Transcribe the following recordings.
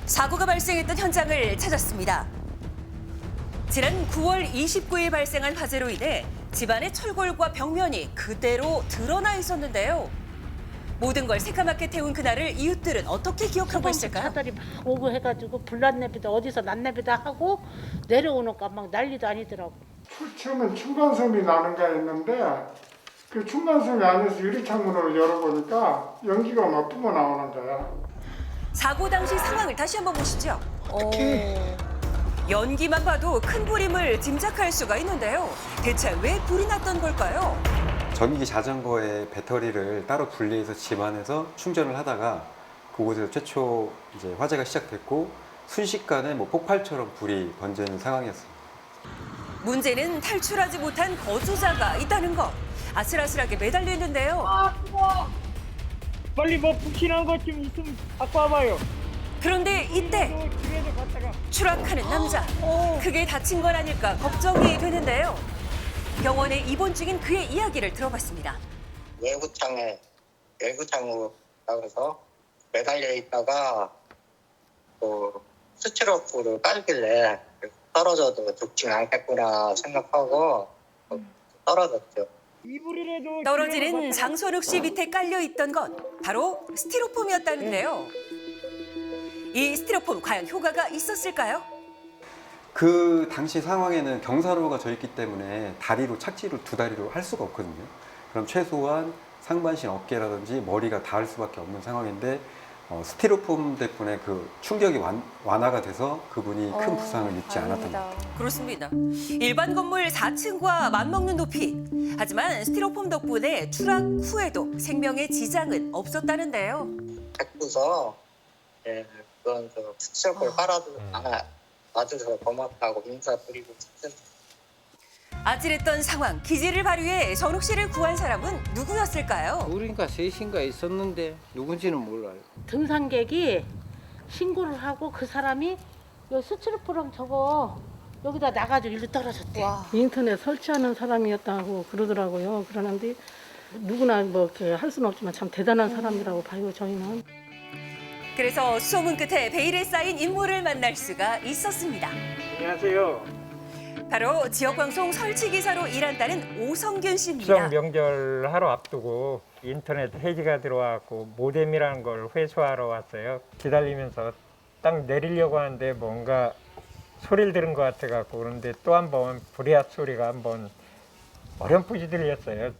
사고가 발생했던 현장을 찾았습니다. 지난 9월 29일 발생한 화재로 인해 집안의 철골과 벽면이 그대로 드러나 있었는데요. 모든 걸 새까맣게 태운 그날을 이웃들은 어떻게 기억하고 있을까요? 차들이 막 오고 해가지고 불났네비다 어디서 났네비다 하고 내려오니까 막 난리도 아니더라고. 처음엔 층간소음이 나는 가 했는데 그 층간소음이 아니어서 유리창문을 열어보니까 연기가 막 뿜어나오는 거야. 사고 당시 상황을 다시 한번 보시죠. 연기만 봐도 큰 불임을 짐작할 수가 있는데요. 대체 왜 불이 났던 걸까요? 전기 자전거의 배터리를 따로 분리해서 집 안에서 충전을 하다가 그곳에서 최초 이제 화재가 시작됐고 순식간에 폭발처럼 불이 번져 있는 상황이었습니다. 문제는 탈출하지 못한 거주자가 있다는 것. 아슬아슬하게 매달려 있는데요. 빨리 뭐 푹신한 것 좀 있으면 갖고 와봐요. 그런데 이때 집에서 갔다가 추락하는 남자. 크게 다친 건 아닐까 걱정이 되는데요. 병원에 입원 중인 그의 이야기를 들어봤습니다. 외구창으로 나가서 매달려 있다가 또 스티로폼을 깔길래 떨어져도 죽진 않겠구나 생각하고 떨어졌죠. 이불이라도 떨어지는 장선욱 씨 밑에 깔려 있던 건 바로 스티로폼이었다는데요. 이 스티로폼 과연 효과가 있었을까요? 그 당시 상황에는 경사로가 져 있기 때문에 다리로 착지를 두 다리로 할 수가 없거든요. 그럼 최소한 상반신 어깨라든지 머리가 닿을 수밖에 없는 상황인데 스티로폼 덕분에 그 충격이 완화가 돼서 그분이 큰 부상을 입지 않았던 것 같아요. 그렇습니다. 일반 건물 4층과 맞먹는 높이. 하지만 스티로폼 덕분에 추락 후에도 생명에 지장은 없었다는데요. 백부서 그런 스티로폼을 와줘서 고맙다고 인사드리고 싶습니다. 아찔했던 상황, 기지를 발휘해 선욱 씨를 구한 사람은 누구였을까요? 둘인가 셋인가 있었는데 누군지는 몰라요. 등산객이 신고를 하고 그 사람이 요 스티로폼 저거 여기다 나가지고 일로 떨어졌대. 인터넷 설치하는 사람이었다고 그러더라고요. 그러는데 누구나 뭐 이렇게 할 수는 없지만 참 대단한 사람이라고 봐요, 저희는. 그래서 수소문 끝에 베일에 쌓인 인물을 만날 수가 있었습니다. 안녕하세요. 바로 지역방송 설치기사로 일한다는 오성균 추석 씨입니다. 명절 하루 앞두고 인터넷 해지가 들어와갖고 모뎀이라는 걸 회수하러 왔어요. 기다리면서 딱 내리려고 하는데 뭔가 소리를 들은 것 같아갖고 그런데 또 한 번 불의앗 소리가 한번 어렴풋이 들렸어요.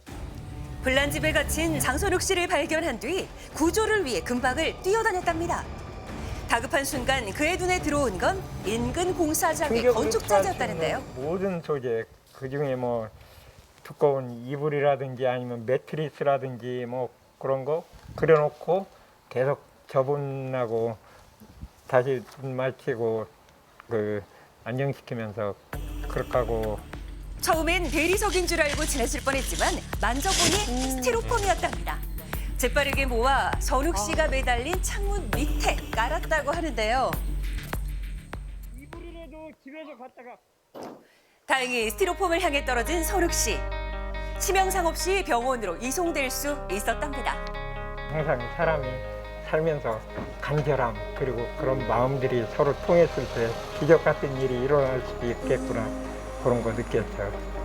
불난 집에 갇힌 장선욱 씨를 발견한 뒤 구조를 위해 근방을 뛰어다녔답니다. 다급한 순간 그의 눈에 들어온 건 인근 공사장의 건축자재였다는데요. 모든 소재 그중에 뭐 두꺼운 이불이라든지 아니면 매트리스라든지 뭐 그런 거 그려놓고 계속 저분하고 다시 눈 맞추고 안정시키면서 그렇게 하고. 처음엔 대리석인 줄 알고 지나칠 뻔했지만 만져보니 스티로폼이었답니다. 재빠르게 모아 선욱 씨가 매달린 창문 밑에 깔았다고 하는데요. 이불이라도 집에서 갔다가. 다행히 스티로폼을 향해 떨어진 선욱 씨. 치명상 없이 병원으로 이송될 수 있었답니다. 항상 사람이 살면서 간절함 그리고 그런 마음들이 서로 통했을 때 기적 같은 일이 일어날 수도 있겠구나 그런 거 느꼈죠.